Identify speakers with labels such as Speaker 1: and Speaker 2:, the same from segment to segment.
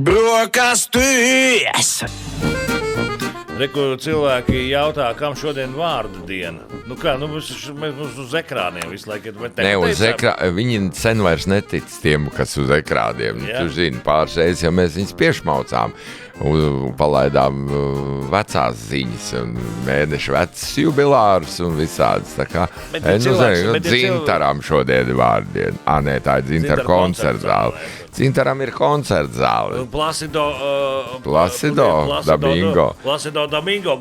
Speaker 1: Brokastis!
Speaker 2: Reku cilvēki jautā, kam šodien vārda diena. Nu kā, mēs uz ekrāniem visu laiku.
Speaker 3: Ne, uz viņi sen vairs netic tiem, kas uz ekrāniem. Tu zini, pāris reizes, jo mēs viņus piešmaucām. Palaidām vecās ziņas un mēnešu vecas jubilārus un visādas. Tā kā, Dzintaram šodien ir vārdiena. Nē, tā ir Dzintara koncertzāle. Dzintaram ir koncertzāle.
Speaker 2: Placido
Speaker 3: Domingo.
Speaker 2: Placido Domingo.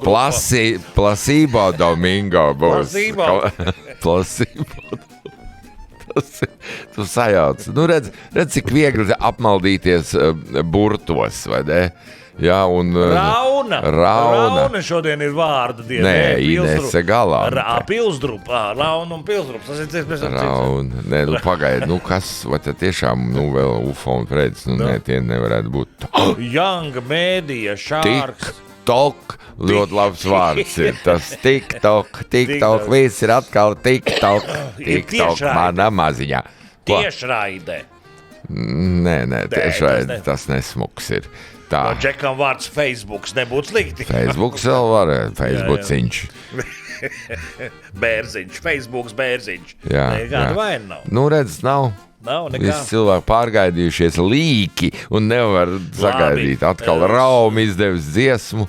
Speaker 3: Placebo Domingo būs. Placebo. Tu sajauc. Nu, redz, cik viegli apmaldīties burtos, vai ne? Jā, un
Speaker 2: Rauna šodien ir vārda diena.
Speaker 3: Nē, Inese Galante.
Speaker 2: Pilsdrupa, Rauna un Pilsdrupa. Tas ir cits.
Speaker 3: Rauna. Nē, pagaidi, kas, vai te tiešām, vēl Ufo un Fredis, nē, tie nevarētu būt.
Speaker 2: Young Media, Sharks.
Speaker 3: TikTok, ļoti labs vārds ir. Tas TikTok, viss ir atkal TikTok, manā maziņā.
Speaker 2: Tiešraide.
Speaker 3: Nē, tiešraide, tas nesmuks ir. Tā.
Speaker 2: No Džekam vārds Facebooks nebūtu slikti.
Speaker 3: Facebooks vēl var, Facebooksiņš.
Speaker 2: Bērziņš, Facebooks bērziņš.
Speaker 3: Jā.
Speaker 2: Nekāda vaina nav.
Speaker 3: Nu, redz, nav.
Speaker 2: Nav nekā.
Speaker 3: Visi cilvēki pārgaidījušies līki un nevar sagaidīt. Atkal Rauma izdevis dziesmu.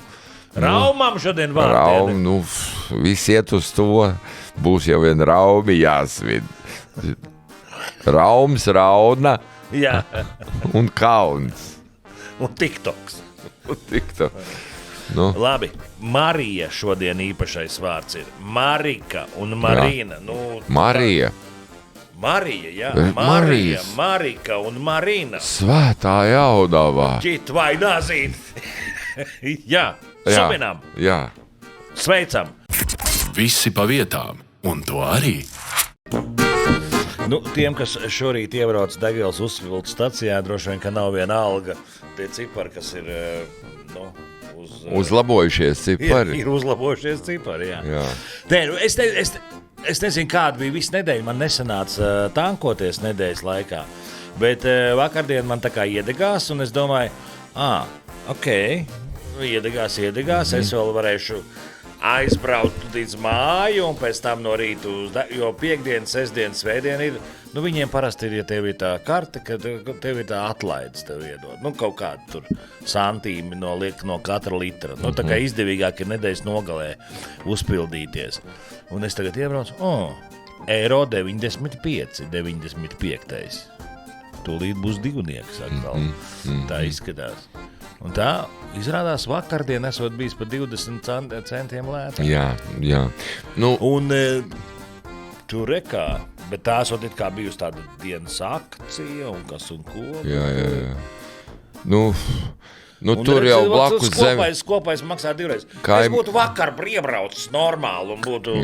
Speaker 2: Raumam šodien vārdiena.
Speaker 3: Visi iet uz to. Būs jau vien Raumi jāsvid. Raums, Rauna.
Speaker 2: Jā.
Speaker 3: Un Kauns.
Speaker 2: Un TikToks. Labi, Marija šodien īpašais vārds ir. Marika un Marina.
Speaker 3: Marija.
Speaker 2: Marija, jā. Marika un Marina.
Speaker 3: Svētā jaudavā.
Speaker 2: Ķit vai nazīt. Jā, suminām.
Speaker 3: Jā.
Speaker 2: Sveicam.
Speaker 1: Visi pa vietām. Un to arī.
Speaker 2: Tiem, kas šorīt iebrauc Degvielas uzpildu stacijā, droši vien, ka nav viena alga. Tie cipari, kas ir
Speaker 3: uzlabojušies cipari.
Speaker 2: Ir uzlabojušies cipari, jā. Es nezinu, kāda bija visa nedēļa. Man nesanāca tankoties nedēļas laikā. Bet vakardien man tā kā iedegās, un es domāju, iedegās, es vēl varēšu aizbraukt līdz māju un pēc tam no rīta jo piekdiena, sestdiena, svētdiena ir, viņiem parasti ir, ja tev ir tā karte, ka tev ir tā atlaides tev iedod. Kaut kādu tur santīmi no katra litra. Tā kā izdevīgāk ir nedēļas nogalē uzpildīties. Un es tagad iebraucu, eiro 95. Tūlīt būs divnieks atkal. Tā izskatās. Un tā izrādās vakardien esot bijis par 20 centiem lētāk.
Speaker 3: Jā.
Speaker 2: Un tur rekā, bet tā esot it kā bijusi tāda dienas akcija un kas un ko.
Speaker 3: Jā. Tur jau blakus zeme.
Speaker 2: Kopais maksā divreiz. Es būtu vakar iebraucis normāli un būtu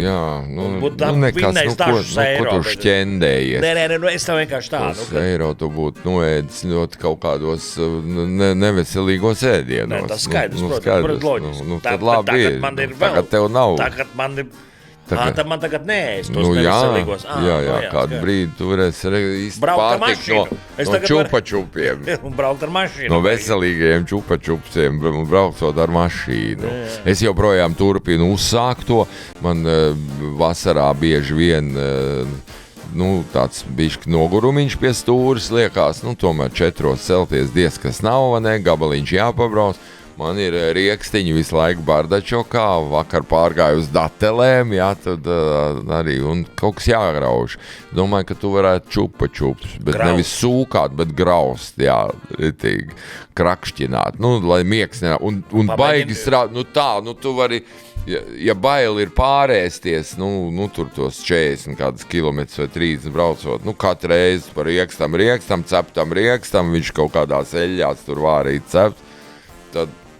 Speaker 2: vinnējis dažus eiro.
Speaker 3: Ko tu šķendējies?
Speaker 2: Nē, es tev vienkārši tādu.
Speaker 3: Eiro tu būtu noēdis ļoti kaut kādos neveselīgos ēdienos.
Speaker 2: Nē, tas skaidrs, protams, loģiski.
Speaker 3: Tad labi ir. Tagad tev nav.
Speaker 2: Tagad man ir. Tad man tagad neēst tos neveselīgos.
Speaker 3: Jā, kādu brīdi tu varēsi īsti pārtikt no čupačupiem.
Speaker 2: Un braukt ar mašīnu.
Speaker 3: No veselīgajiem čupačupsiem braucot ar mašīnu. Es joprojām turpinu uzsākt to. Man vasarā bieži vien tāds bišķi nogurumiņš pie stūris liekas. Tomēr 4 celties diez kas nav, vai ne? Gabaliņš jāpabrauc. Man ir riekstiņi visu laiku bardačokā, vakar pārgāju uz datelēm, tad arī un kaut kas jāgrauž. Domāju, ka tu varētu čupačups, bet nevis sūkāt, bet graust, ritīgi, krakšķināt, lai miegs nenāk. Un baigi strādāt, tu vari, ja baili ir pārēsties, tur tos 40 kādus kilometrus vai 30 braucot, katru reizi par riekstam, ceptam riekstam, viņš kaut kādās eļļās tur vārīt cept,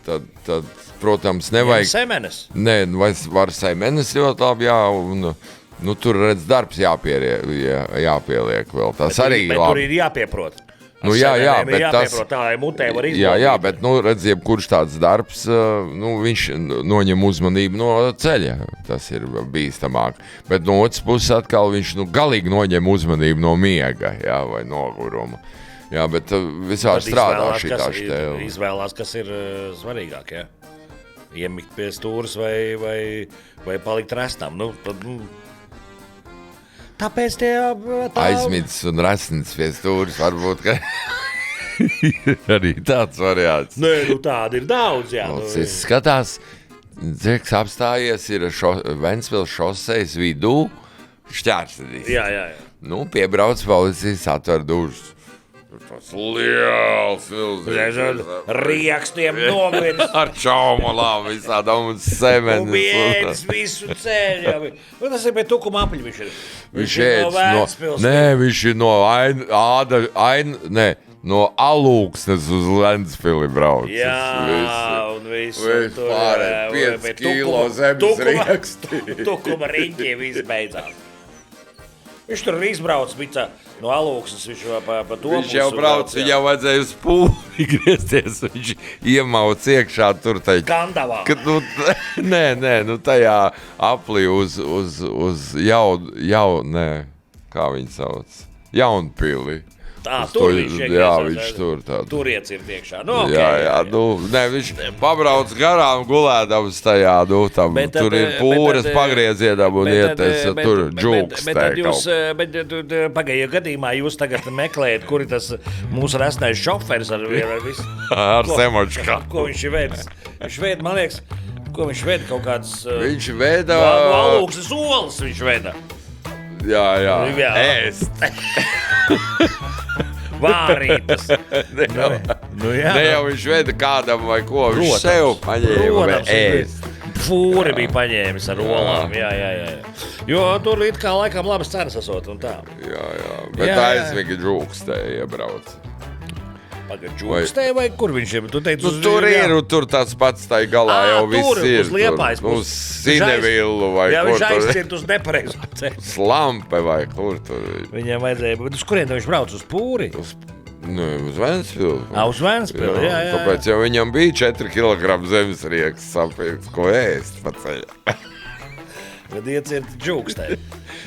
Speaker 3: tad, protams, nevajag...
Speaker 2: Semenes?
Speaker 3: Nē, var semenes ļoti labi, un tur, redz, darbs jāpieliek vēl. Tas arī
Speaker 2: bet
Speaker 3: labi.
Speaker 2: Tur ir jāpieprot.
Speaker 3: Jā, bet tas...
Speaker 2: Tā, lai mutē var izbaudīt.
Speaker 3: Jā, bet, redz, jebkurš tāds darbs, viņš noņem uzmanību no ceļa. Tas ir bīstamāk. Bet no otras puses atkal viņš galīgi noņem uzmanību no miega, vai noguruma. Jā, bet visā strādā šī tā štēle.
Speaker 2: Izvēlās, kas ir svarīgāk, ja? Iemikt pie stūras vai palikt restam. Nu, tad, tāpēc tie...
Speaker 3: Aizmits un resnits pie stūras varbūt, ka arī tāds variants.
Speaker 2: Nē, nu tādi ir daudz, jā.
Speaker 3: Es skatās, dzirks apstājies ir Ventspils šosejas vidū šķērsadīs.
Speaker 2: Jā.
Speaker 3: Nu, piebrauc policijas atver dušas. Tas liels, milzīgs.
Speaker 2: Riekstiem novirs.
Speaker 3: Ar čaumolām visādām un semenes.
Speaker 2: Un viens visu ceļu. Un tas ir pie Tukuma apaļ. Viņš ir no Ventspils.
Speaker 3: Nē, viņš ir no Alūksnes uz Ventspili brauc.
Speaker 2: Jā, un visu tur.
Speaker 3: 5 kilo zemes rieksti.
Speaker 2: Tukuma riņķi viss beidzās. Viņš tur ir izbraucis no Alūksnes, viņš pa to
Speaker 3: viņš jau brauc, jau vajadzēja uz pūri griezties, viņš iemauc iekšā tur tai...
Speaker 2: Kandavā.
Speaker 3: Nē, tajā aplī uz kā viņi sauc, Jaunpili.
Speaker 2: Tur viņš
Speaker 3: viņš tur tādu.
Speaker 2: Tur iecirt iekšā. Nu, okay,
Speaker 3: jā. Viņš pabrauc garām gulēdams tajā, tur ir pūras pagriezienam un ieties, tur džūkstē kaut.
Speaker 2: Bet pagaidā gadījumā jūs tagad meklējat, kur ir tas mūsu resnais šoferis ar visu.
Speaker 3: Ar semočkā.
Speaker 2: Ko viņš ir veids? Viņš veid, man liekas, ko viņš veid kaut kādas...
Speaker 3: Viņš veida...
Speaker 2: Alūksnes olas viņš veida.
Speaker 3: Jā. Ēst.
Speaker 2: Vārītas.
Speaker 3: Ne jau viņš veda kādam vai ko, viņš sev paņēma ēst.
Speaker 2: Fūri bija paņēmis ar olām, jā. Jo tur it kā laikam labas cenas esot un tā.
Speaker 3: Jā, bet aizvīgi džūkstē iebrauc.
Speaker 2: Džūkstē vai kur viņš ir? Tu teici,
Speaker 3: tur ir, tur tāds pats tai galā jau viss ir.
Speaker 2: Uz Liepājas.
Speaker 3: Uz Sinevillu vai
Speaker 2: jā,
Speaker 3: kur tur.
Speaker 2: Jā, viņš aizcirt uz nepareizo ceļu.
Speaker 3: Slampe vai kur tur.
Speaker 2: Viņam vajadzēja, bet uz kurien viņš brauc? Uz Pūri?
Speaker 3: Uz Ventspilu.
Speaker 2: Uz Ventspilu, jā.
Speaker 3: Tāpēc jau viņam bija 4 kg zemes rieks sapīgs, ko ēst pa ceļu.
Speaker 2: Kad iecirt džūkstē.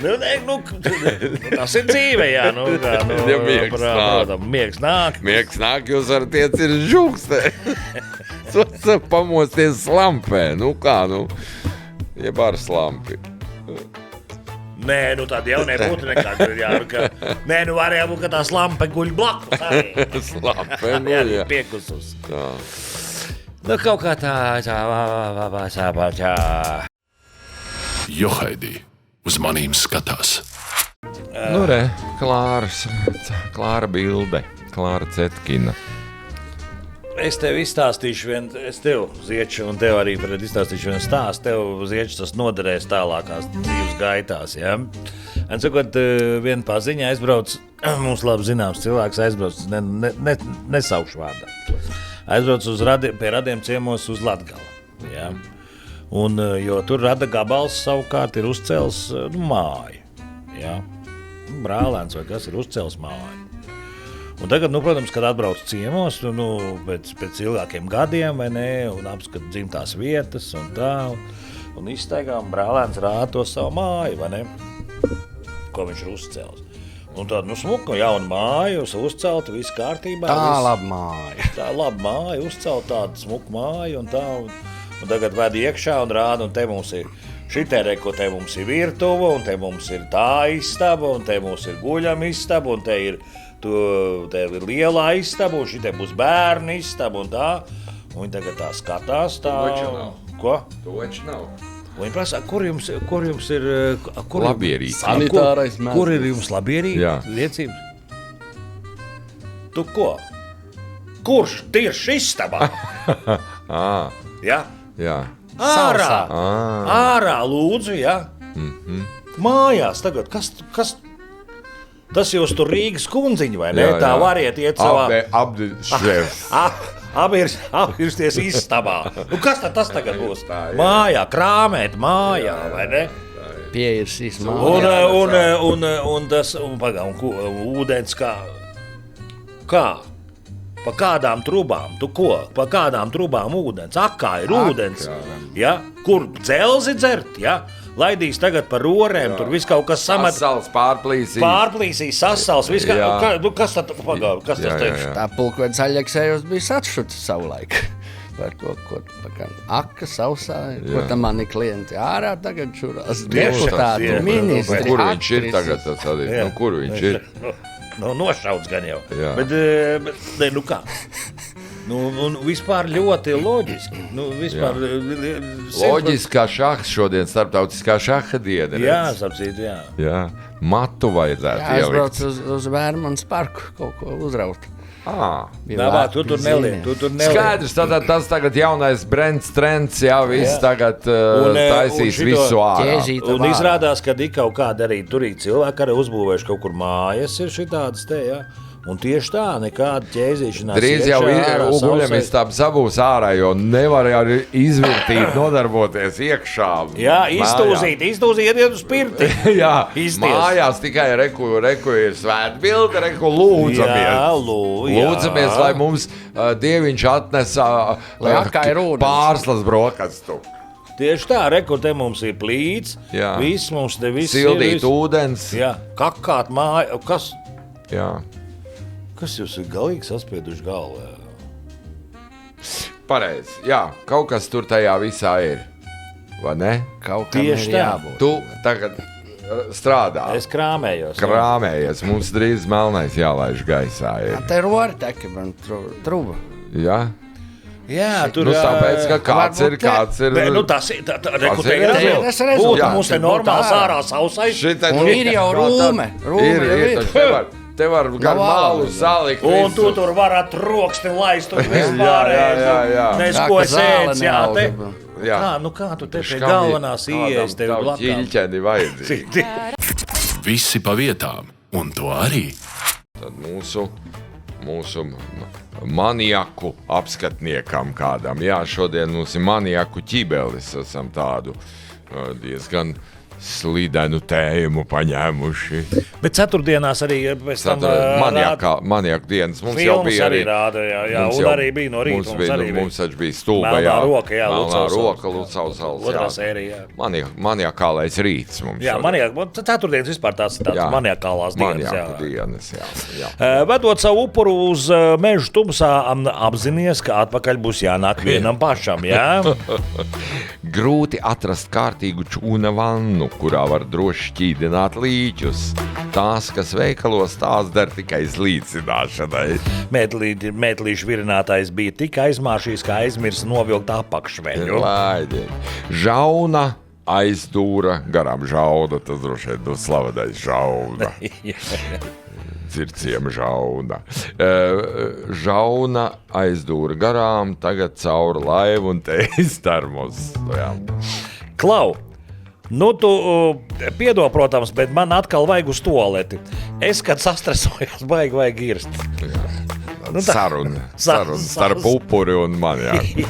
Speaker 2: Tas ir dzīve, jā. Miegs nāk.
Speaker 3: Miegs nāk, jūs varat iecirt džūkstē. Pamosties slampē. Jeb ar slampi.
Speaker 2: Nē, tad jau nebūtu nekāda. Nē, varēja būt, ka tā slampe guļ blakus arī.
Speaker 3: Slampe,
Speaker 2: jā. Piekusus. Kaut kā tā.
Speaker 1: Johaidī uz manīm skatās.
Speaker 3: Klāra bilde, Klāra Cetkina.
Speaker 2: Es tev izstāstīšu es tev, Zieču, un tev arī izstāstīšu vienu stāstu. Tev, Zieču, tas noderēs tālākās dzīves gaitās, ja? Un sakot, viena paziņa aizbrauc, mums labi zināms cilvēks aizbrauc, nesaukšu vārdā. Aizbrauc pie Radiem ciemos uz Latgali, ja? Un, jo tur Rada gabals savukārt ir uzcēls māju. Ja? Brālēns vai kas ir uzcēls māju. Un tagad, protams, kad atbrauc ciemos, pēc ilgākiem gadiem, vai ne, un apskat dzimtās vietas un tā, un izstaigām brālēns rāda to savu māju, vai ne, ko viņš ir uzcēls. Un tāda, smuka, jauna māja, uzcelta, viss kārtībā.
Speaker 4: Laba māja.
Speaker 2: Tā laba māja, uzcelta tāda smuka māja un tā, un tagad ved iekšā un rāda, un te mums ir šitēreko, te mums ir virtuva, un te mums ir tā istaba, un te mums ir guļama istaba, un te ir liela istaba, un šitie būs bērni istaba, un tā. Un viņi tagad tā skatās, tā...
Speaker 3: Toču nav.
Speaker 2: Ko?
Speaker 3: Toču nav.
Speaker 2: Un viņi prasa, kur jums ir...
Speaker 3: Labierīts.
Speaker 4: Sanitārais mēdz.
Speaker 2: Kur ir jums labierīts?
Speaker 3: Jā.
Speaker 2: Liecības? Tu ko? Kurš tieši istabā? Ja?
Speaker 3: Jā.
Speaker 2: Ārā lūdzu, jā. Mājās tagad, kas tas jūs tur Rīgas kundziņi, vai ne?
Speaker 3: Jā.
Speaker 2: Tā variet iet savā... Apvirsties istabā. Kas tad tas tagad būs? Mājā, krāmēt mājā, vai ne?
Speaker 4: Pieirsīs mājā.
Speaker 2: Un tas, ūdens kā? Pa kādām trubām? Tu ko? Pa kādām trubām ūdens? Akā ir ūdens. Ja? Kur dzelzi dzert? Ja? laidīs tagad par rorēm, tur viss kaut kas samet.
Speaker 3: Sasals
Speaker 2: Pārplīsīs, sasals, viss kas tad pagāv, kas tas teikšu?
Speaker 4: Tā pulkveida zaļaksējos bija atšuts savulaik. Par to, ko aka sausā, ko tam mani klienti ārā tagad šurās. Deputāti, ministri,
Speaker 3: kur viņš ir tagad, tas arī, kur viņš ir?
Speaker 2: Nošauts gan jau, bet nu kā? Vispār ļoti loģiski.
Speaker 3: Loģiski kā šahs šodien, starptautiskā šaha diena.
Speaker 2: Jā, sapcīt, jā.
Speaker 3: Matu vajadzētu ielikt.
Speaker 4: Aizbrauc uz Vērmanas parku kaut ko uzraut.
Speaker 2: Tu tur neliek.
Speaker 3: Skaidrs, tātad tas tagad jaunais trends, viss tagad taisīs visu ārā.
Speaker 2: Un izrādās, ka kaut kāda arī turīgi cilvēki arī uzbūvējuši kaut kur mājas ir šitādas te, Un tieši tā, nekāda ķēzīšanās.
Speaker 3: Drīz jau uguļamistāp sabūs ārā, jo nevar arī izvirtīt, nodarboties iekšā.
Speaker 2: Jā, iztūzīt, iet uz pirti.
Speaker 3: Jā, mājās tikai reku ir svētbilde, lūdzamies. Lūdzamies, lai mums Dieviņš atnesa pārslas brokastu.
Speaker 2: Tieši tā, te mums ir plīts, viss mums te viss ir.
Speaker 3: Sildīt ūdens.
Speaker 2: Jā, kakāt māja, kas?
Speaker 3: Jā.
Speaker 2: Kas jūs ir galīgi saspieduši galvā?
Speaker 3: Pareizi, jā, kaut kas tur tajā visā ir, vai ne?
Speaker 4: Kaut kam ir jābūt.
Speaker 3: Tu tagad strādā.
Speaker 2: Es krāmējos.
Speaker 3: Krāmējies, mums drīz melnais jālaiž gaisā ir.
Speaker 4: Te rori teki, man truba.
Speaker 3: Jā?
Speaker 2: Jā, tur
Speaker 3: tāpēc, ka kāds ir.
Speaker 2: Tas ir. Būtu mums te normāls ārā sausais.
Speaker 4: Un ir jau rūme.
Speaker 3: Ir. Te var gan malu salikt.
Speaker 2: Un tu tur varat roksti laist un vispār.
Speaker 3: Jā.
Speaker 2: Nesko es ēdz, kā tu te pie galvenās ieejas tevi blakām.
Speaker 3: Ķiļķeni vajadzīgi.
Speaker 1: Visi pa vietām, un to arī.
Speaker 3: Tad mūsu maniaku apskatniekam kādam. Jā, šodien mums ir maniaku ķibelis, esam tādu diezgan slidenu tēmu paņēmuši.
Speaker 2: Bet ceturtdienās arī pēc tam
Speaker 3: maniaku dienas. Mums jau bija arī
Speaker 2: rāda, un arī bija no rīta.
Speaker 3: Mums taču bija stulba,
Speaker 2: Melnā roka,
Speaker 3: Melnā roka, Lucavs.
Speaker 2: Otrā sērija,
Speaker 3: Maniakālais rīts mums.
Speaker 2: Jā, ceturtdienas vispār tās maniakālās dienas.
Speaker 3: Jā.
Speaker 2: Vedot savu upuru uz mežu tumsā, apzinies, ka atpakaļ būs jānāk vienam pašam, jā?
Speaker 3: Grūti atrast kārtīgu čūna vannu, kurā var droši šķīdināt līķus. Tās, kas veikalos, tās der tikai slīcināšanai.
Speaker 2: Mētlīšu virinātājs bija tik aizmāršījis, ka aizmirsa novilkt apakšveļu.
Speaker 3: Žauna aizdūra, garām žauda, tas droši vien slavenais žauna. Circiem žauna. Žauna aizdūra garām, tagad caur laivu un teiz termos.
Speaker 2: Klau! Tu piedod, protams, bet man atkal vajag uz tualeti. Es, kad sastresojos, vajag irst.
Speaker 3: Saruna starp upuri un maniaku.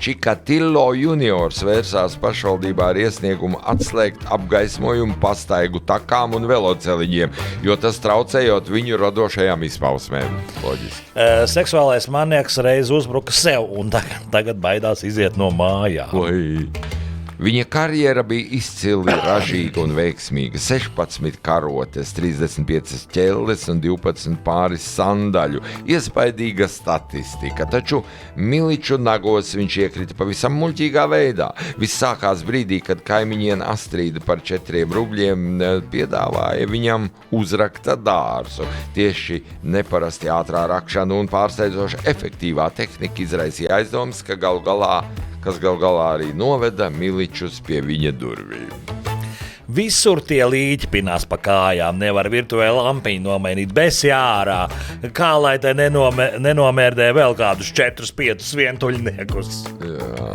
Speaker 3: Čikatillo juniors vērsās pašvaldībā ar iesniegumu atslēgt apgaismojumu pastaigu takām un veloceliņiem, jo tas traucējot viņu radošajām izpausmēm. Loģiski.
Speaker 2: Seksuālais maniaks reiz uzbruka sev un tagad baidās iziet no mājām.
Speaker 3: Viņa karjera bija izcili ražīga un veiksmīga. 16 karotes, 35 ķelles un 12 pāris sandaļu. Iespaidīga statistika, taču miliču nagos viņš iekrita pavisam muļķīgā veidā. Viss sākās brīdī, kad kaimiņiene Astrīda par 4 rubļiem piedāvāja viņam uzrakta dārzu. Tieši neparasti ātrā rakšana un pārsteidzoša efektīvā tehnika izraisīja aizdomas, kas gal galā arī noveda miličus pie viņa durvīm.
Speaker 2: Visur tie līķi pinās pa kājām, nevar virtuvēli lampiņu nomainīt, besi ārā. Kā lai te nenomērdē vēl kādus 4-5 vientuļniekus?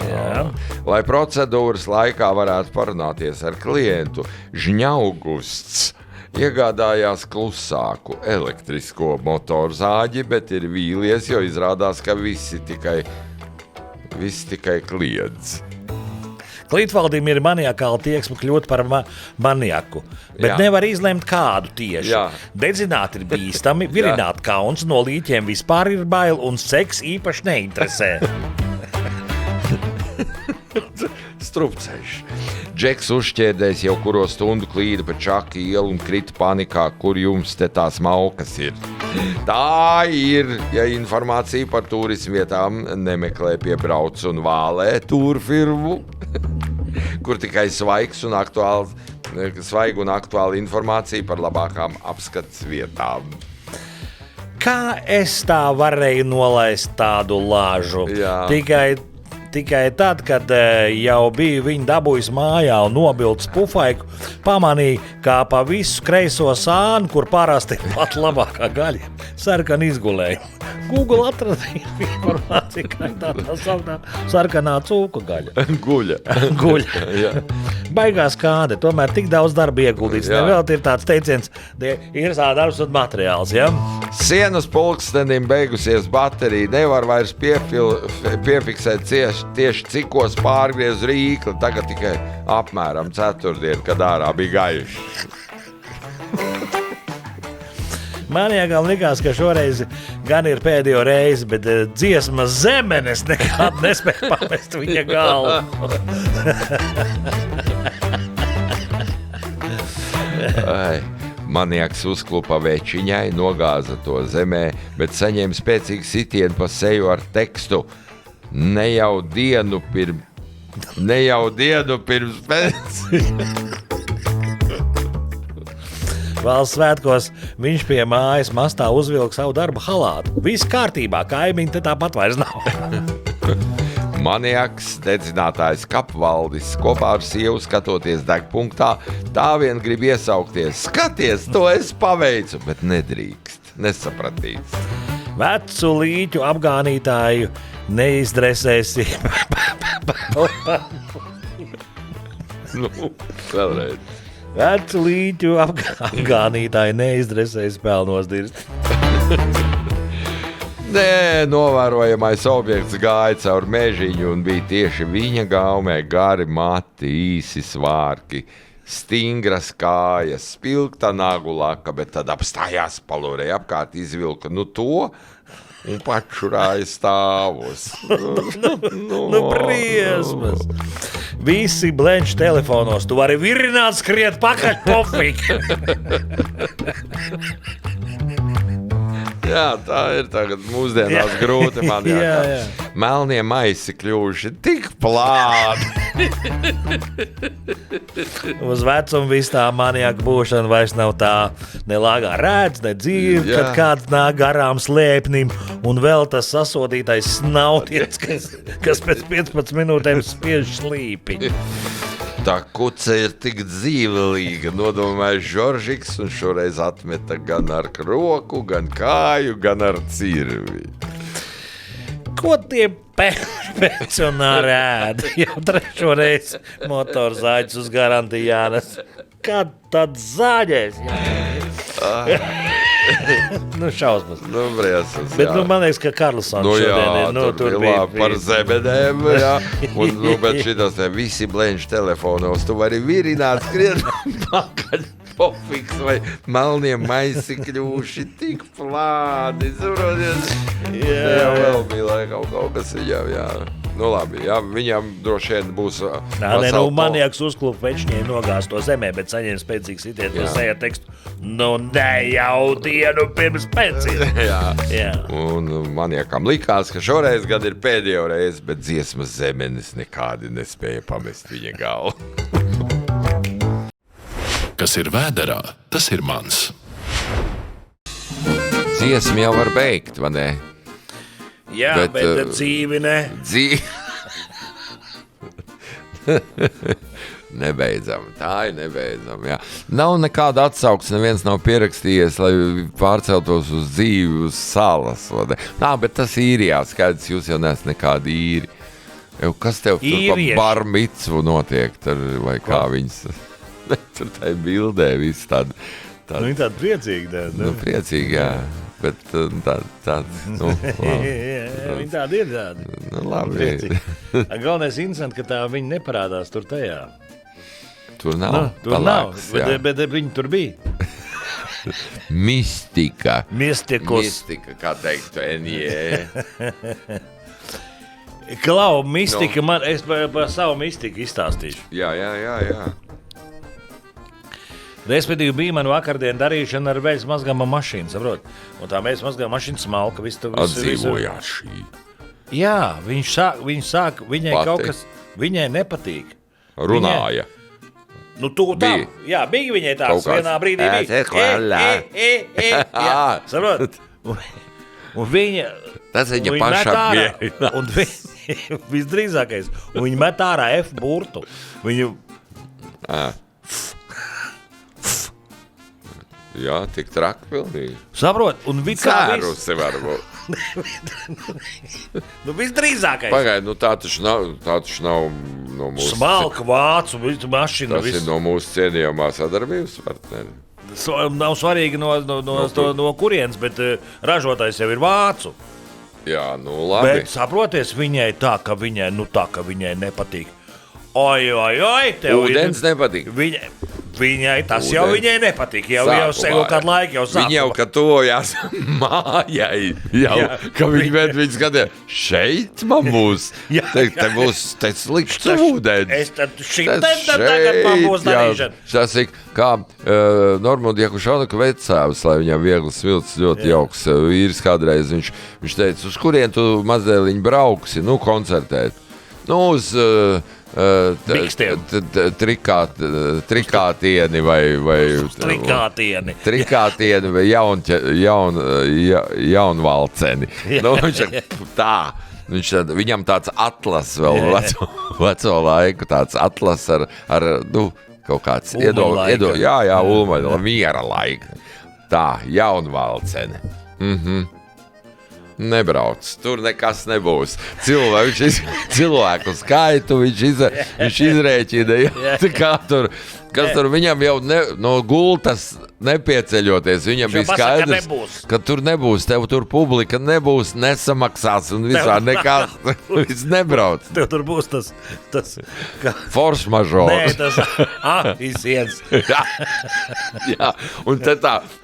Speaker 2: Jā.
Speaker 3: Lai procedūras laikā varētu parunāties ar klientu, Žņaugusts iegādājās klusāku elektrisko motoru zāģi, bet ir vīlies, jo izrādās, ka visi tikai kliedz.
Speaker 2: Klītvaldim ir maniakāla tieksme kļūt par maniaku, bet nevar izlemt kādu tieši.
Speaker 3: Jā.
Speaker 2: Dedzināt ir bīstami, virināt kauns, no līķiem vispār ir bail un seks īpaši neinteresē.
Speaker 3: Strupceļš. Džeks uzšķērdējis jau kuro stundu klīda pa Čaka ielu un krita panikā, kur jums te tās maukas ir. Tā ir, ja informācija par turismu vietām nemeklē piebrauc un vālē turfirmu, kur tikai svaiga un aktuāla informācija par labākām apskates vietām.
Speaker 2: Kā es tā varēju nolaist tādu lāžu?
Speaker 3: Jā.
Speaker 2: Tikai tad, kad jau biju viņu dabūjis mājā un nobildes pufaiku, pamanīju, kā pa visu kreiso sānu, kur parasti ir pat labākā gaļa, sarkana izgulēja. Google atradīja informāciju, ka tā sauktā sarkanā cūku gaļa. Guļa. Baigās kāde, tomēr tik daudz darba ieguldīts. Nevēl ir tāds teiciens, ir darbs un materiāls, ja?
Speaker 3: Sienas pulkstenim beigusies baterija, nevar vairs piefiksēt tieši cikos pārgriez rīkli, tagad tikai apmēram ceturtdien, kad ārā bija gaiši.
Speaker 2: Maniekam likās, ka šoreiz gan ir pēdējo reizi, bet dziesmas Zemenes nekad nespēja pamest viņa galvu.
Speaker 3: Manieks uzklupa večiņai, nogāza to zemē, bet saņēma spēcīgu sitienu pa seju ar tekstu Ne jau dienu pirms pēc.
Speaker 2: Valsts svētkos viņš pie mājas mastā uzvilka savu darba halātu. Viss kārtībā, kaimiņi te tāpat vairs nav.
Speaker 3: Manieks, dedzinātājs Kapvaldis, kopā ar sievu skatoties degpunktā, tā vien grib iesaukties. Skaties, to es paveicu, bet nedrīkst, nesapratīts.
Speaker 2: Vecu līķu apgānītāju neizdresēsi.
Speaker 3: Vēlreiz.
Speaker 2: Vecu līķu apgānītāju neizdresēsi pelnos dirst.
Speaker 3: Nē, novērojamais objekts gāja caur mežiņu un bija tieši viņa gaumē gari mati, īsi svārki, stingras kājas, spilgta nagu laka, bet tad apstājās, palūrēja apkārt, izvilka to un pačurāja stāvus.
Speaker 2: Briesmas! Visi blenči telefonos, tu vari virināt, skriet pakaļ, pofīgi!
Speaker 3: Jā, tā ir tagad mūsdienās grūti man jākā. Melnie maisi kļuvuši tik plāni.
Speaker 2: Uz vecumu viss tā maniaka būšana vairs nav tā ne lāgā rēdz, ne dzīve, kad kāds nāk garām slēpnim un vēl tas sasodītais snautiens, kas pēc 15 minūtēm spiež slīpi.
Speaker 3: Tā kuce ir tik dzīvelīga, nodomāja Žoržiks un šoreiz atmeta gan ar roku, gan kāju, gan ar cirvi.
Speaker 2: Ko tie pensionāri ēd? Jau trešo reizi motorzāģis uz garantiju jānes. Kad tad zāģēs? Šausmas.
Speaker 3: Briesmas,
Speaker 2: bet man liekas, ka Karlsons šodien tur bija
Speaker 3: par Zebedēm, bet šitas te visi blenči telefonos, tu vari virināt, skriet pakaļ, pofiks vai melnie maisi kļūši tik plāni. Jā, vēl bija laikam kaut kas viņam, labi, viņam droši vien būs
Speaker 2: maniaks uzklupa večņiem nogāz to zemē, bet saņem spēcīgu sitienu to seja tekstu. Ne jau dienu pirms pensijas. Jā.
Speaker 3: Un maniekam likās, ka šoreiz gan ir pēdējo reizi, bet dziesmas Zemenes nekādi nespēja pamest viņa galvu.
Speaker 1: Kas ir vēderā, tas ir mans.
Speaker 3: Dziesmu jau var beigt, vai ne?
Speaker 2: Jā, bet dzīvi ne.
Speaker 3: Nebeidzam, tā ir nebeidzam, jā. Nav nekāda atsauks, neviens nav pierakstījies, lai pārceltos uz dzīvi, uz salas. Bet tas īrijā, skaidrs, jūs jau neesat nekādi īri. Kas tev tur pa bar micvu notiek, vai kā viņas, tur tai bildē viss tāda.
Speaker 2: Viņa tāda priecīga.
Speaker 3: Priecīga, jā. Bet tāds,
Speaker 2: Viņa tāda ir tāda.
Speaker 3: Labi.
Speaker 2: Galvenais interesanti, ka tā viņa neparādās tur tajā.
Speaker 3: Tur nav.
Speaker 2: Tur nav, bet viņa tur bija.
Speaker 3: Mistika.
Speaker 2: Mistikus.
Speaker 3: Mistika, kā teiktu, Enjē.
Speaker 2: Klau, mistika, es par savu mistiku izstāstīšu.
Speaker 3: Jā.
Speaker 2: Respektīvi bija man vakardien darīšana ar veļas mazgāma mašīnu, saprot? Un tā veļas mazgāma mašīna smalka.
Speaker 3: Atdzīvojāt šī.
Speaker 2: Jā, viņa sāk, viņai
Speaker 3: Pati.
Speaker 2: kaut kas, viņai nepatīk.
Speaker 3: Runāja.
Speaker 2: Nu, tu tā,
Speaker 3: Bija.
Speaker 2: jā, bija viņai tāds,
Speaker 3: Kaut kāds.
Speaker 2: vienā brīdī bija. Jā, saprot? Un viņa...
Speaker 3: Tas viņa
Speaker 2: viņa
Speaker 3: pašam
Speaker 2: met ārā,
Speaker 3: bija.
Speaker 2: un visdrīzākais, un viņa met ārā F burtu. Viņu...
Speaker 3: Jā, tik traki pilnīgi.
Speaker 2: Saprot, un
Speaker 3: Cērusi varbūt.
Speaker 2: Nu, visdrīzākais.
Speaker 3: Pagaid, nu tā taču nav no mūsu...
Speaker 2: Smalka vācu mašīna.
Speaker 3: Tas ir no mūsu cienījamā sadarbības partneri.
Speaker 2: Nav svarīgi no kurienes, bet ražotājs jau ir vācu.
Speaker 3: Jā, nu labi.
Speaker 2: Bet saproties, viņai tā, ka viņai nepatīk. Oi, tev
Speaker 3: Ūdens nepatīk.
Speaker 2: Viņai tas jau
Speaker 3: Ūdens.
Speaker 2: viņai nepatīk. Jau
Speaker 3: Sākumā,
Speaker 2: kādu laiku jau sākumā.
Speaker 3: Viņa jau, kad tuvojās mājai, ka viņi skatījās, šeit man būs, te būs slikts ūdens.
Speaker 2: Tagad man būs darīšana.
Speaker 3: Tas ir kā Normūda Jakušaunuka vecāvis, lai viņam viegli svilts, ļoti jauks vīrs kādreiz. Viņš teica, uz kurien tu mazliet brauksi, koncertēt. Uz... trikātieni vai jaunvalceni. Viņam tāds atlas vēl veco laiku, tāds atlas ar kaut kāds Ulmaņa miera laika. Tā, jaunvalceni. Nebrauc, tur nekas nebūs. Cilvēku skaitu viņš izrēķina. Kas tur viņam jau no gultas nepieceļoties. Viņam bija skaidrs, ka tur nebūs, tev tur publika nebūs, nesamaksās un visā nekas. Viss nebrauc.
Speaker 2: Tev tur būs tas
Speaker 3: force majeure.
Speaker 2: Nē, tas iziens.
Speaker 3: Jā, un te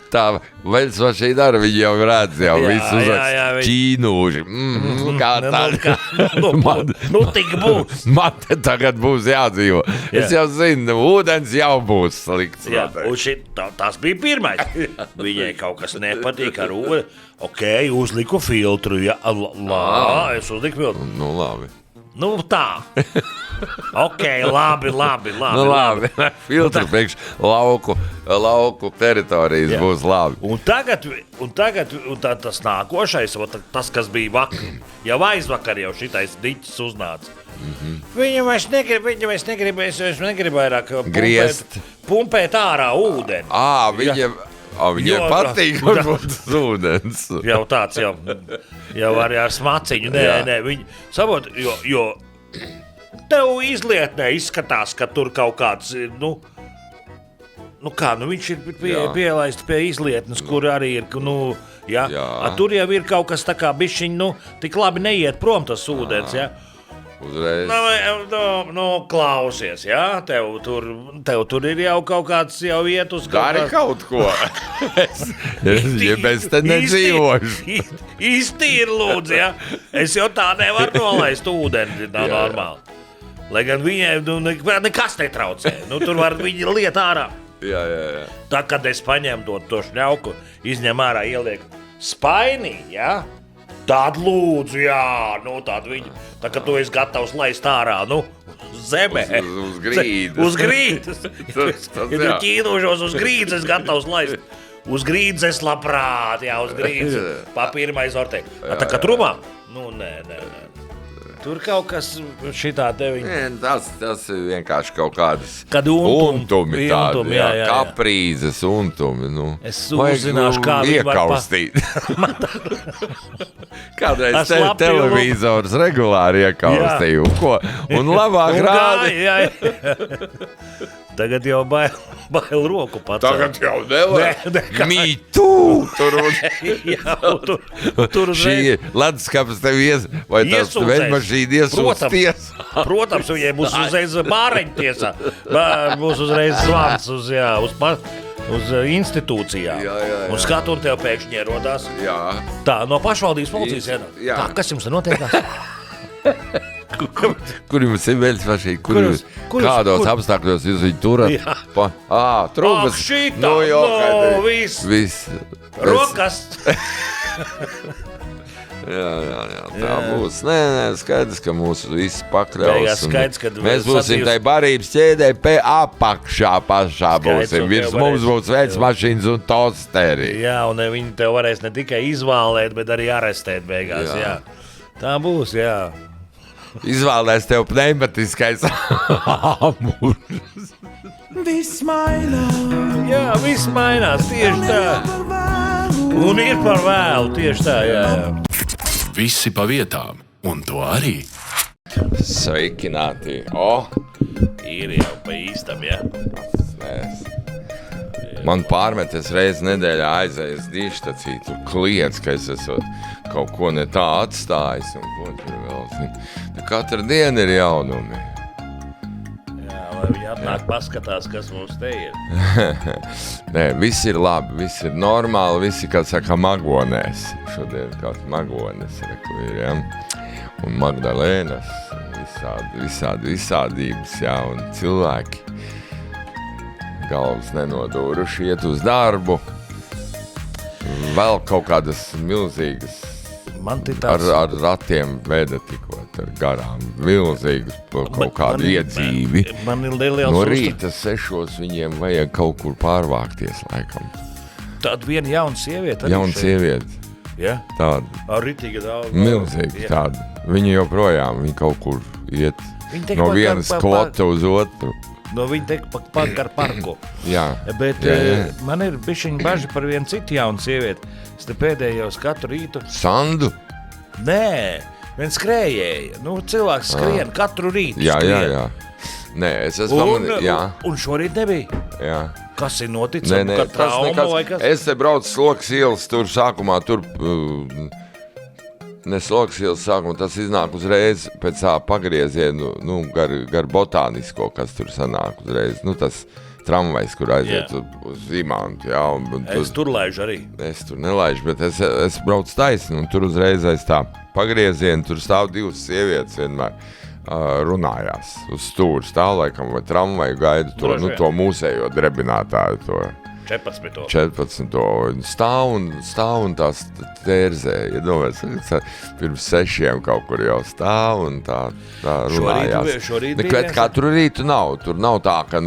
Speaker 3: tā veļas mašīna arī viņi jau redz, jau visu uzrakst ķīnūži. Kā tā?
Speaker 2: Nu, tik būs.
Speaker 3: Man te tagad būs jādzīvo. Es jau zinu, ūdens jau būs slikts.
Speaker 2: Jā, un tas bija pirmais. Viņai kaut kas nepatīk ar ūdeni. Ok, uzliku filtru. Es uzliku filtru.
Speaker 3: Nu, labi.
Speaker 2: Nu, tā. Ok, labi.
Speaker 3: Nu, labi. Filtru priekš lauku teritorijas būs labi.
Speaker 2: Un tagad tas nākošais, tas, kas bija vakar, jau aizvakar jau šitais diķis uznāca. Viņa vairs negrib vairāk pumpēt ārā ūdeni.
Speaker 3: Viņai patīk varbūt ūdens.
Speaker 2: Jau tāds jau arī ar smaciņu. Nē, viņi sabot, jo tev izlietnē izskatās, ka tur kaut kāds, viņš ir pielaists pie izlietnes, kur arī ir, tur jau ir kaut kas tā kā bišķiņ, tik labi neiet prom tas ūdens,
Speaker 3: Uzreiz.
Speaker 2: Klausies, tev tur ir jau kaut kāds jau iet uz
Speaker 3: Dari kaut ko. Ja bez te nedzīvošu.
Speaker 2: Iztīri lūdzu, Es jau tā nevaru nolaist ūdeni, tā normāli. Lai gan viņai nekas netraucē. Tur var viņa liet ārā.
Speaker 3: Jā.
Speaker 2: Tā, kad es paņemu to šņauku, izņem ārā, ielieku spainī, Tādu lūdzu, tādu viņu. Tā kā tu esi gatavs laist ārā, zemē.
Speaker 3: Uz grīdas.
Speaker 2: Uz grīdas. Ja tu ķīnošos uz grīdas, es gatavs laist. Uz grīdas es labprāt, uz grīdas. Papīra maizortē. Tā kā trumā? Nē. Tur kaut kas šitā tevi.
Speaker 3: Tas ir vienkārši kaut kādas
Speaker 2: untumi
Speaker 3: tādi, kaprīzes untumi.
Speaker 2: Es uzzināšu, kā viņi var
Speaker 3: iekaustīt. Kādreiz televizors regulāri iekaustīja. Un labāk rādi.
Speaker 2: Tagad jau bail roku pacelt.
Speaker 3: Tagad jau nevar. Mītū!
Speaker 2: Tur
Speaker 3: šī leduskapis tev vai tās veļmašīna iesūsties.
Speaker 2: Protams, viņai būs uzreiz bāreņu tiesā. Būs uzreiz zvans uz institūcijām. Un skatu un tev pēkšņi ierodās. Tā, no pašvaldības policijas ienāk. Tā, kas jums notiekās?
Speaker 3: Kur jums ir veļas mašīna? Kādos apstākļos jūs viņu turat? Trūkas.
Speaker 2: Šitā, viss. Rokas.
Speaker 3: Jā, tā būs. Nē, skaidrs, ka mūsu visi pakļaus. Mēs būsim tai barības ķēdē apakšā pašā būsim. Virs mums būs veļas mašīnas un tosteri.
Speaker 2: Jā, un viņi tev varēs ne tikai izvēlēt, bet arī arestēt beigās. Jā. Tā būs, jā.
Speaker 3: Izvēlēs tev pneumatiskais āmurs.
Speaker 5: Viss mainās.
Speaker 2: Jā, viss mainās, tieši tā. Un ir par vēlu, tieši tā, jā.
Speaker 1: Visi pa vietām, un to arī.
Speaker 3: Sveikināti.
Speaker 2: Ir jau pa īstam, jā.
Speaker 3: Man pārmeties reizi nedēļā aizējas dišstaciju, tur kliedz, ka es esmu kaut ko ne tā atstājis un ko tur vēl. Katru dienu ir jaunumi.
Speaker 2: Jā, lai viņi atnāk paskatās, kas mums te ir.
Speaker 3: Nē, viss ir labi, viss ir normāli, visi, kā saka, magonēs. Šodien kāds magones ir, ja? Un Magdalēnas, visādības, jā, un cilvēki. Galvas nenodūruši, iet uz darbu. Vēl kaut kādas milzīgas ar ratiem veda tikot ar garām. Milzīgas kaut kādu iedzīvi. No rīta 6 viņiem vajag kaut kur pārvākties laikam.
Speaker 2: Tāda viena jauna sieviete.
Speaker 3: Jauna sieviete.
Speaker 2: Ja?
Speaker 3: Tāda.
Speaker 2: Ar ritīga daudz.
Speaker 3: Milzīga tāda. Viņi joprojām, viņi kaut kur iet no vienas skota uz otru.
Speaker 2: No viņa teik par parku.
Speaker 3: Jā.
Speaker 2: Bet man ir bišķiņ baži par vienu citu jaunu sievieti. Es te pēdējos katru rītu.
Speaker 3: Sandu?
Speaker 2: Nē, vien skrējēja. Cilvēks skrien katru rītu.
Speaker 3: Jā. Nē, es esmu
Speaker 2: un šorīt nebija.
Speaker 3: Jā.
Speaker 2: Kas ir noticis?
Speaker 3: Nē, trauma vai kas? Es te braucu Slokas ielas tur sākumā, ne Slokas ielas sākumā, tas iznāk uzreiz pēc tā pagriezienu, gar botānisko, kas tur sanāk uzreiz. Tas tramvajs, kur aiziet uz Zimantu, jā.
Speaker 2: Es tur laižu arī.
Speaker 3: Es tur nelaižu, bet es braucu taisni, un tur uzreiz aiz tā pagriezienu, tur stāv 2 sievietes vienmēr runājās. Uz stūri stāv laikam, vai tramvaju gaidu to mūsējo drebinātāju, to 14. Stāv un tās tērzē. Iedomājies, pirms 6 kaut kur jau stāv un tā runājās. Nekvērt katru rītu nav. Tur nav tā, ka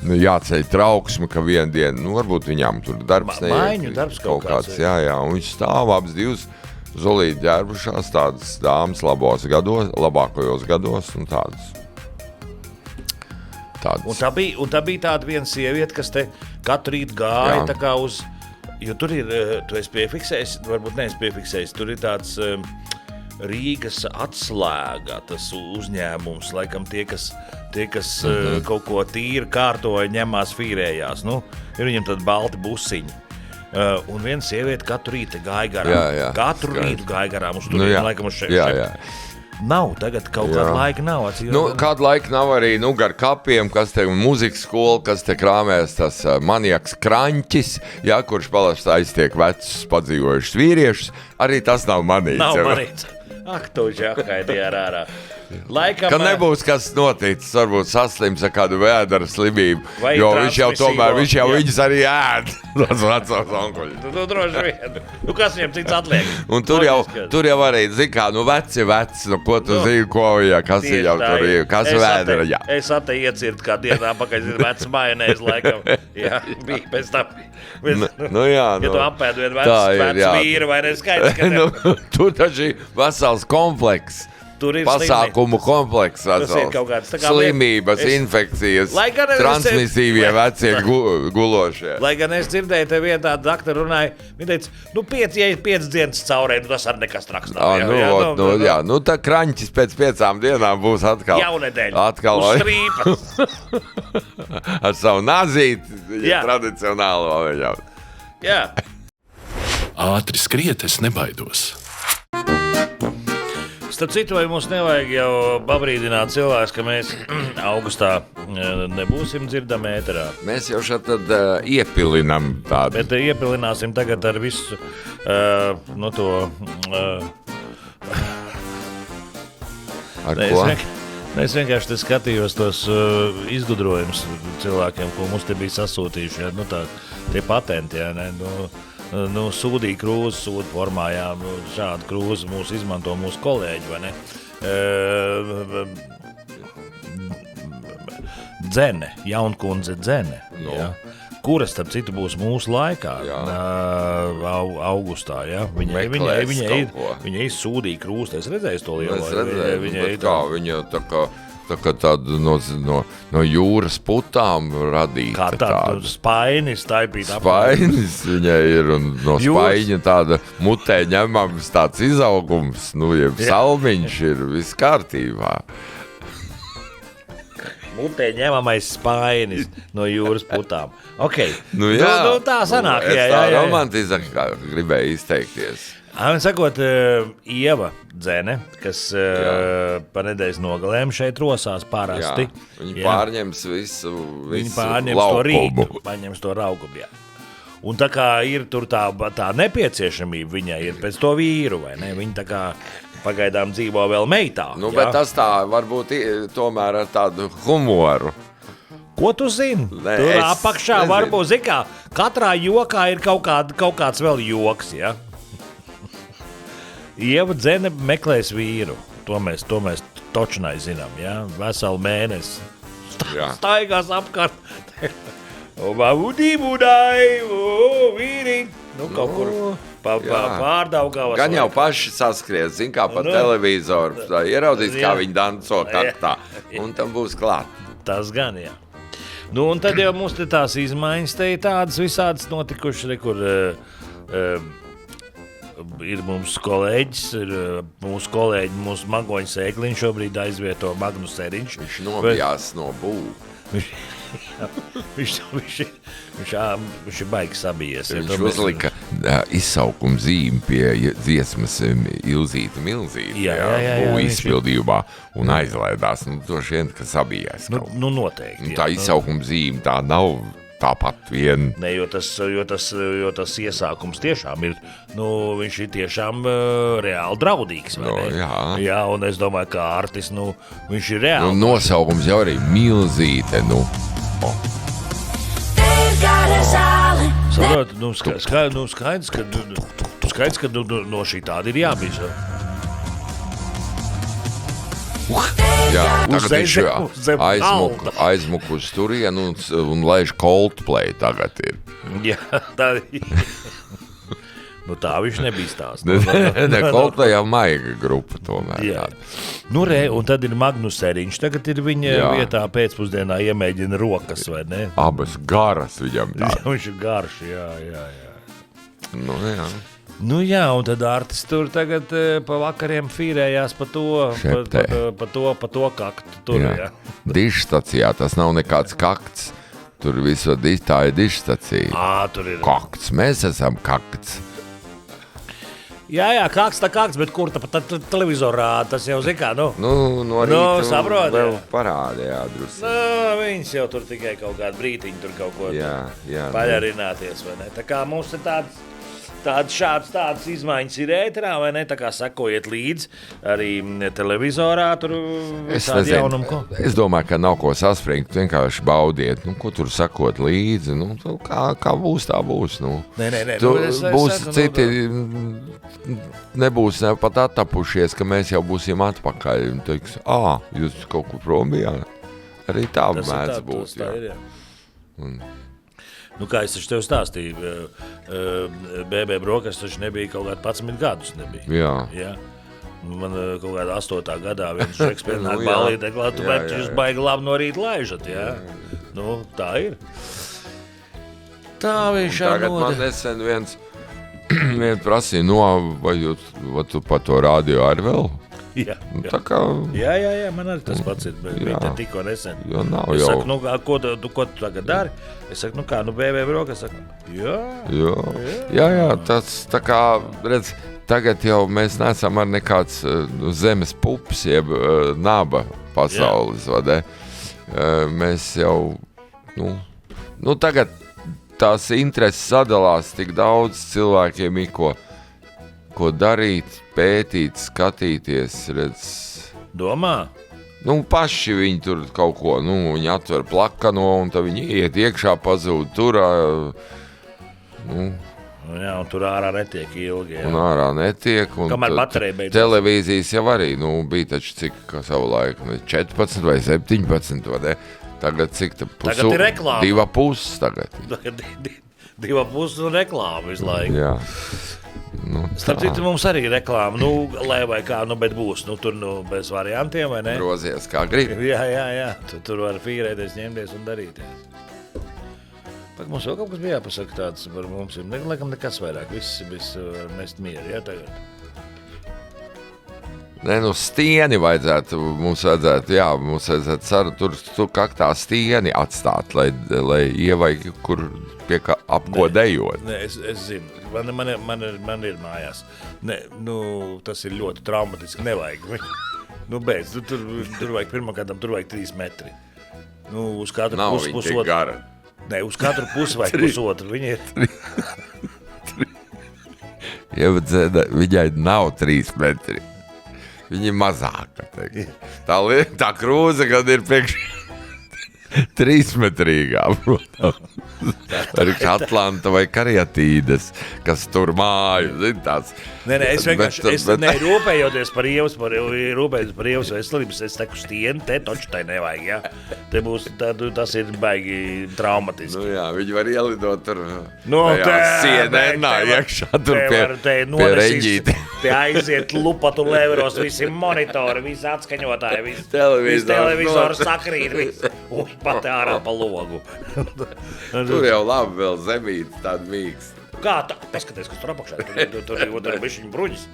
Speaker 3: jāceļ trauksme, ka vienu dienu, varbūt viņām tur darbs neiet.
Speaker 2: Maiņu darbs kaut kāds.
Speaker 3: Jā, un viņš stāv abas 2 zolīti ģērbušās, tādas dāmas labākajos gados un tādas.
Speaker 2: Un tā bija tāda viena sieviete, kas te katru rītu gāja tā kā uz, jo tur ir, tu esi piefiksējis, varbūt neesi piefiksējis, tur ir tāds Rīgas atslēga, tas uzņēmums, laikam tie, kas kaut ko tīri kārtoja, ņemās fīrējās, ir viņam tad balti busiņi. Un viena sieviete katru rītu gāja garām. Katru rītu gāja garām uz tur, laikam uz šeit.
Speaker 3: Jā.
Speaker 2: Nav, tagad kaut kāda laika nav.
Speaker 3: Kādu laiku nav arī gar kapiem, kas te muzikas skola, kas te krāmēs tas maniaks Kraņķis, kurš palaši aiztiek vecus padzīvojušus vīriešus, arī tas nav manīts.
Speaker 2: Nav manīts. Ak, tu žakaidi ārā. Laikam,
Speaker 3: ka nebūs kas noticis, varbūt saslims ar kādu vēdera slimību, jo viņš jau viņas arī ēd. Tas vecās onkuļi.
Speaker 2: Tu droši vien. Kas viņam cits atliek?
Speaker 3: Un tur jau arī, veci, ko tu zini, kas ir jau tur ir, kas vēdera, jā.
Speaker 2: Es te iecirtu kā dienā pakaļ, vecs majonēs, laikam. Jā, bija pēc tam.
Speaker 3: Jā,
Speaker 2: ja tu apēd vienu vecu vīru, vai neskaidrs, ka tev.
Speaker 3: Tur taču vesels kompleks. Pasākumu kompleks, slimības, infekcijas, transmisīvie vecie gulošie.
Speaker 2: Lai gan es dzirdēju, te vietā doktori runāja, viņi teica, ja 5 dienas caurē, tas arī nekas traks nav.
Speaker 3: Tā Kraņķis pēc 5 dienām būs atkal.
Speaker 2: Jaunedēļ,
Speaker 3: uz
Speaker 2: strīpas.
Speaker 3: Ar savu nazīti, tradicionālo viņam.
Speaker 2: Jā.
Speaker 1: Ātri skriet, es nebaidos.
Speaker 2: Starp citu, vai mums nevajag jau pabrīdināt cilvēks, ka mēs augustā nebūsim dzirdami ēterā.
Speaker 3: Mēs jau šeit tad iepilinam tādu.
Speaker 2: Bet iepilināsim tagad ar visu
Speaker 3: Ar ko?
Speaker 2: Es vienkārši skatījos tos izgudrojumus cilvēkiem, ko mums te bija sasūtījuši. Ja? Tie patenti, ja? Sūdīja krūzi, sūda formā, jā, šādu krūzi mūs izmanto mūsu kolēģi, vai ne? Dzene, Jaunkundze Dzene, ja? Kura, starp citu, būs mūsu laikā, augustā, ja? Viņa izsūdīja krūsti, es redzēju to lielu.
Speaker 3: Es redzēju, bet kā viņa tā kā tāda no jūras putām radīta.
Speaker 2: Kā tāda spainis taipīt
Speaker 3: Spainis viņai ir, un no spaiņa tāda mutē ņemams tāds izaugums, jeb salmiņš ir viss kārtībā.
Speaker 2: Mutē ņemamais spainis no jūras putām. Ok, tā sanāk.
Speaker 3: Es tā romantizāk gribēju izteikties.
Speaker 2: Sakot, Ieva Dzene, kas pa nedēļas nogalēm šeit rosās parasti.
Speaker 3: Viņi pārņems visu
Speaker 2: pārņems to raugumu, jā. Un tā kā ir tur tā nepieciešamība viņai ir pēc to vīru, vai ne? Viņa tā kā pagaidām dzīvo vēl meitā.
Speaker 3: Bet tas tā varbūt tomēr ar tādu humoru.
Speaker 2: Ko tu zini? Tur apakšā varbūt, zini kā, katrā jokā ir kaut kāds vēl joks, ja? Ieva Dzene meklēs vīru. To mēs točnai zinām, ja? Veselu mēnesi. Staigās apkārt. Vīri. Kaut kur pārdaugavas.
Speaker 3: Gan jau paši saskries, zin kā pa televizoru. Ieraudzīs, kā viņi danco kaktā. Un tam būs klāt.
Speaker 2: Tas gan, jā. Un tad jau mums te tās izmaiņas te ir tādas visādas notikušas, kur ir mums kolēģis, mūsu Magoņa Sēkliņš šobrīd aizvieto Magnus Seriņš.
Speaker 3: Viņš nobijās no būvu.
Speaker 2: Viņš ir baigi sabijies.
Speaker 3: Viņš uzlika izsaukuma zīmi pie dziesmas Ilzīte Milzīte. Būvu izpildījumā un aizlaidās. Droši vien, ka sabijās.
Speaker 2: Noteikti.
Speaker 3: Tā izsaukuma zīme tā nav tāpat vien.
Speaker 2: Ne, jo tas iesākums tiešām ir, viņš ir tiešām reāli draudīgs. Jā, un es domāju, ka artis, viņš ir reāli.
Speaker 3: Nosaukums jau arī Milzīte,
Speaker 2: Saprot, skaidrs, ka no šī tāda ir jābīž.
Speaker 3: Jā, tagad viņš aizmuku uz turienu un laiž Coldplay tagad ir.
Speaker 2: Jā, tā ir. Tā viņš nebija stāsts.
Speaker 3: Coldplay jau maiga grupa tomēr.
Speaker 2: Jā. Un tad ir Magnus Seriņš. Tagad ir viņa vietā pēcpusdienā iemēģina rokas, vai ne?
Speaker 3: Abas garas viņam tā.
Speaker 2: Viņš ir garš, jā.
Speaker 3: Jā,
Speaker 2: un tad artis tur tagad pa vakariem fīrējās pa to kaktu. Tur, jā.
Speaker 3: Dižstacijā, tas nav nekāds kakts. Tur visu tā ir dižstacija.
Speaker 2: Tur ir.
Speaker 3: Kakts, mēs esam kakts.
Speaker 2: Jā, kakts, bet kur tā televizorā, tas jau zikā,
Speaker 3: no rīta
Speaker 2: saprot,
Speaker 3: vēl parādījā drusku.
Speaker 2: Viņas jau tur tikai kaut kādu brītiņu tur kaut ko paļarināties, vai ne? Tā kā mums ir tādas izmaiņas ir ēterā, vai ne? Tā kā sekojiet līdzi arī televizorā, tur visādi jaunumu ko.
Speaker 3: Es domāju, ka nav ko saspringt, vienkārši baudiet, ko tur sakot līdzi, kā būs, tā būs.
Speaker 2: Nē,
Speaker 3: būs citi, nebūs pat attapušies, ka mēs jau būsim atpakaļ, un teiks, jūs kaut kur prom bijāt. Arī tā mēdz būt.
Speaker 2: Tā ir, jā. Kā es taču tev stāstīju, BB Brokas taču nebija kaut kādi 11 gadus. Jā. Man kaut kādā 8. gadā viens šeks pienāk balī deklāt, bet jūs baigi labi no rīta laižat, jā. Tā ir. Tā viņš
Speaker 3: tagad man nesen viens prasīja, vai tu pa to rādio arī vēl?
Speaker 2: Jā.
Speaker 3: Tā kā...
Speaker 2: Jā, man arī tas pats ir, bet viņi te tikko nesen.
Speaker 3: Jo nav
Speaker 2: es
Speaker 3: jau.
Speaker 2: Saku, ko tu tagad dari? Es saku, BB Brokas, saku,
Speaker 3: jā, tas tā kā, redz, tagad jau mēs neesam ar nekāds zemes pups, jeb naba pasaules, vadē. Mēs jau, tagad tās intereses sadalās tik daudz cilvēkiem, ko darīt, pētīt, skatīties, redz,
Speaker 2: Domā?
Speaker 3: Nu, paši viņi tur kaut ko, viņi atver plakano, un tad viņi iet iekšā, pazūd tur,
Speaker 2: Jā, un tur ārā netiek ilgi. Jā.
Speaker 3: un ārā netiek. Un
Speaker 2: Kamēr baterija beidzās.
Speaker 3: Televīzijas jau arī, bija taču cik, kā savu laiku, 14 vai 17, vai ne? Tagad cik te
Speaker 2: Tagad ir reklāma.
Speaker 3: 2,5 tagad.
Speaker 2: 2,5 reklāma visu laiku.
Speaker 3: Jā.
Speaker 2: Starp citu, mums arī ir reklāma, lai vai kā, bet būs, tur bez variantiem, vai ne?
Speaker 3: Grozies kā grib.
Speaker 2: Jā, tur var fīrēties, ņemties un darīties. Pak mums vēl kaut kas bija jāpasaka tāds par mums, laikam nekas vairāk, viss mest mieru, jā, tagad.
Speaker 3: Nē, stieni vajadzētu, mums vajadzētu tur kaktā stieni atstāt, lai ievai, kur pie apko dejot.
Speaker 2: Nē, es zinu, man ir mājās. Nē, tas ir ļoti traumatiski, nevajag. Beidz, tur vajag pirmkārt, tur vajag 3 metri. Uz katru
Speaker 3: Nav
Speaker 2: pusi
Speaker 3: viņa tik gara.
Speaker 2: Nē, uz katru pusi vajag pusotru. Viņa ir...
Speaker 3: Viņai nav 3 metri. Viņa ir mazāka. Tā krūze, kad ir priekš 3-metrīgā, protams. Arī Atlanta vai Kariatīdes, kas tur māju.
Speaker 2: Nē, es vienkārši rūpējoties par ievas veselības, es teku stieni, te taču tai nevajag, jā. Tas ir baigi traumatiski.
Speaker 3: Jā, viņi var ielidot tur
Speaker 2: sienā
Speaker 3: iekšā tur pie reģīti.
Speaker 2: Te aiziet lupatu leveros, visi monitori, visi atskaņotāji, visi televizori sakrīt, visi pat ārā pa logu.
Speaker 3: Tur jau labi vēl zemīt tādu mīkstu.
Speaker 2: Kā tā? Paskaties, kas tur apakšā. Tur ir bišķiņu bruģis.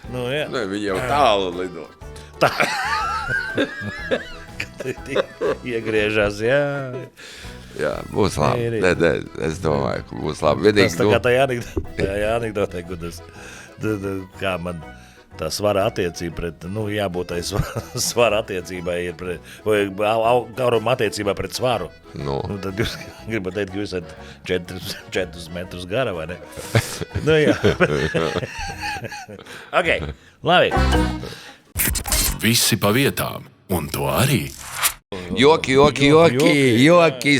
Speaker 2: Jā.
Speaker 3: Viņi jau tālu lido.
Speaker 2: Tā. Iegriežās, jā.
Speaker 3: Jā, būs labi. Nē, es domāju, ka būs labi.
Speaker 2: Tas tā kā tā anekdotē, kā man tā svara attiecība pret, jābūt tai svara attiecībai ir pret, vai gauruma attiecībā pret svaru. Tad jūs gribat teikt, ka jūs esat 4 metrus gara, vai ne? Jā. Ok, labi.
Speaker 1: Visi pa vietām, un to arī.
Speaker 3: Joki,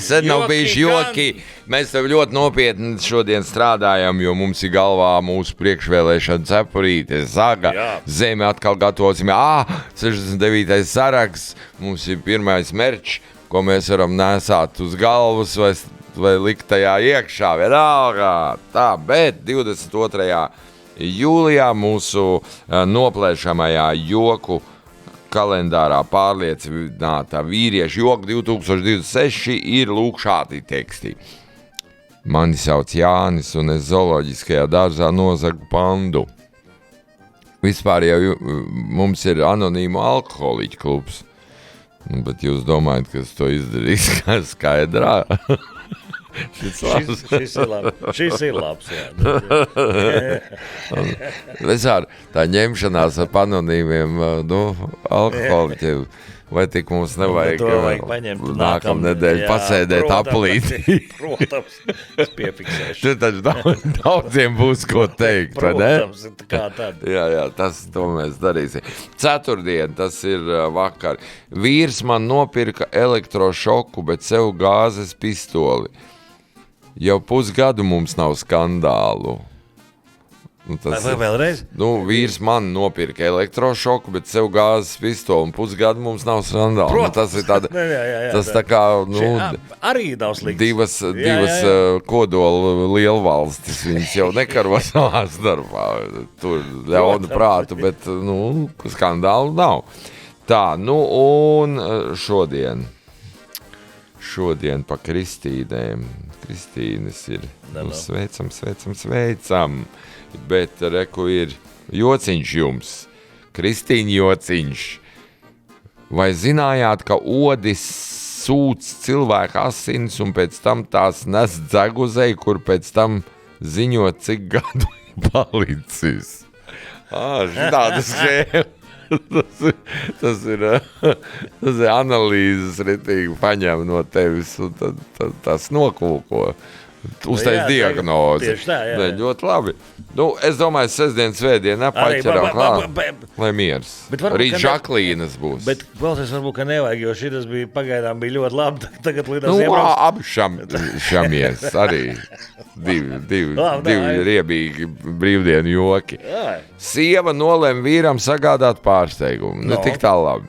Speaker 3: sen nav bijuši joki. Mēs tev ļoti nopietni šodien strādājam, jo mums ir galvā mūsu priekšvēlēšana cepurīte. Zaga, zeme atkal gatavosim. 69. saraksts, mums ir pirmais merčs, ko mēs varam nesāt uz galvas vai likt tajā iekšā. Vienalga. Tā, bet 22. jūlijā mūsu noplēšamajā joku kalendārā pārliecinātā vīriešu joku 2026 ir lūk šādi teksti. Mani sauc Jānis un es zooloģiskajā dārzā nozagu pandu. Vispār jau mums ir anonīmu alkoholiķu klubs. Bet jūs domājat, ka es to izdarīšu kā skaidrā?
Speaker 2: Šis ir labs, jā.
Speaker 3: Vispār tā ņemšanās ar anonīmiem alkoholiķiem, vai tik mums nevajag nākamnedēļ pasēdēt aplītī?
Speaker 2: Protams, es piefiksēšu.
Speaker 3: Tur taču daudziem būs ko teikt, vai ne?
Speaker 2: Protams, kā tad.
Speaker 3: Jā, to mēs darīsim. Ceturtdien, tas ir vakar. Vīrs man nopirka elektrošoku, bet sev gāzes pistoli. Jau pusgadu mums nav skandālu.
Speaker 2: Vai vēlreiz?
Speaker 3: Vīrs man nopirka elektrošoku, bet sev gāzes pistoli, un pusgadu mums nav skandālu. Tas ir tāda, tas tā kā,
Speaker 2: arī nav slikts.
Speaker 3: Divas kodola lielvalstis, viņas jau nekaro savā starpā. Tur ļaunu prātu, bet, skandālu nav. Tā, un šodien pa Kristīnēm. Kristīnes ir sveicam, bet reku ir jociņš jums, Kristīna jociņš. Vai zinājāt, ka odis sūc cilvēku asins un pēc tam tās nes dzeguzei, kur pēc tam ziņo, cik gadu palicis? Šāda schēma. Tas ir analīzes ritīgi paņem no tevis un tas nokūko. uztais
Speaker 2: Jā,
Speaker 3: diagnozi.
Speaker 2: tieši tā, jā.
Speaker 3: Ne, ļoti labi. Nu, es domāju, sestdien, svētdien paķeram klāt, lai miers.
Speaker 2: Bet varbūt,
Speaker 3: Rīt
Speaker 2: ka ne-
Speaker 3: Žaklīnas būs.
Speaker 2: Bet klausies, varbūt, ka nevajag, jo šitas bija pagaidām bija ļoti labi. Tagad
Speaker 3: Nu,
Speaker 2: lidās iebrauc.
Speaker 3: abi šamies arī. Divi
Speaker 2: Labi,
Speaker 3: riebīgi brīvdienu joki.
Speaker 2: Jā.
Speaker 3: Sieva nolēma vīram sagādāt pārsteigumu. Ne
Speaker 2: No.
Speaker 3: tik tā labi.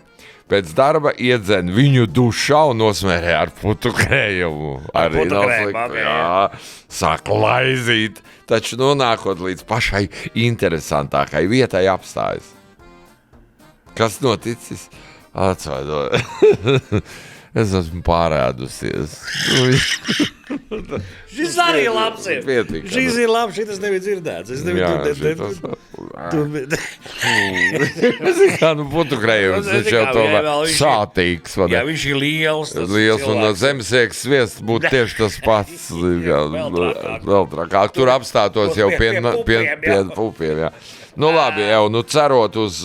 Speaker 3: Pēc darba iedzen viņu dušā un nosmērē ar putu krējumu. Arī
Speaker 2: putu
Speaker 3: nav
Speaker 2: krējumu,
Speaker 3: slikti.
Speaker 2: ok.
Speaker 3: Jā, sāk laizīt. Taču nonākot līdz pašai interesantākai vietai apstājas. Kas noticis? Atsvaido. Es esmu pārēdusies.
Speaker 2: Šis arī labs ir.
Speaker 3: Pietiek.
Speaker 2: Šis ir labs, šitas nebija dzirdēts. Es
Speaker 3: Jā,
Speaker 2: nebiju
Speaker 3: Kā nu putu krējums,
Speaker 2: Nu,
Speaker 3: viņš jau
Speaker 2: kā,
Speaker 3: to
Speaker 2: jā, vēl viņš ir-
Speaker 3: sātīgs. vai ne?
Speaker 2: Jā, viņš ir liels. tas
Speaker 3: Liels un no
Speaker 2: cilvēks.
Speaker 3: zemesiekas sviests būtu tieši tas pats.
Speaker 2: Vēl trakāk.
Speaker 3: Vēl trakāk. Tur apstātos jau
Speaker 2: Pie pupiem,
Speaker 3: pie
Speaker 2: jā.
Speaker 3: pupiem. Jā. Nu labi, jau nu cerot uz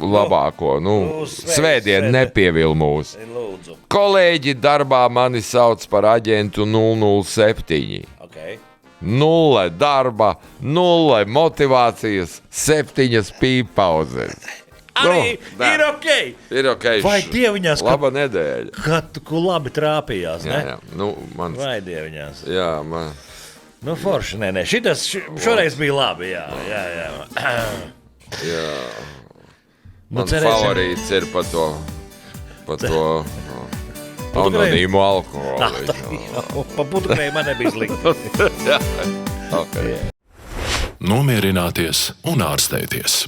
Speaker 3: labāko. Nu,
Speaker 2: Uz
Speaker 3: svētdien nepievill mūs.
Speaker 2: Lūdzu.
Speaker 3: Kolēģi darbā mani sauc par aģentu 007.
Speaker 2: Okay.
Speaker 3: 0 darba, 0 motivācijas, 7 pīpauzes.
Speaker 2: Arī
Speaker 3: nē.
Speaker 2: ir ok.
Speaker 3: Ir ok.
Speaker 2: Vai dieviņās, ka-
Speaker 3: Laba nedēļa.
Speaker 2: Kad tu labi trāpījās,
Speaker 3: Jā,
Speaker 2: ne?
Speaker 3: jā. Nu, man,
Speaker 2: Vai dieviņās.
Speaker 3: jā, man.
Speaker 2: Nu, forši, nē. Šitas šoreiz bija labi, jā.
Speaker 3: Man
Speaker 2: cerēsim.
Speaker 3: favorīts ir par to anonīmu alkoholu.
Speaker 2: Pa putukrēju man nebija slikti.
Speaker 3: Okay.
Speaker 1: Nomierināties un ārstēties.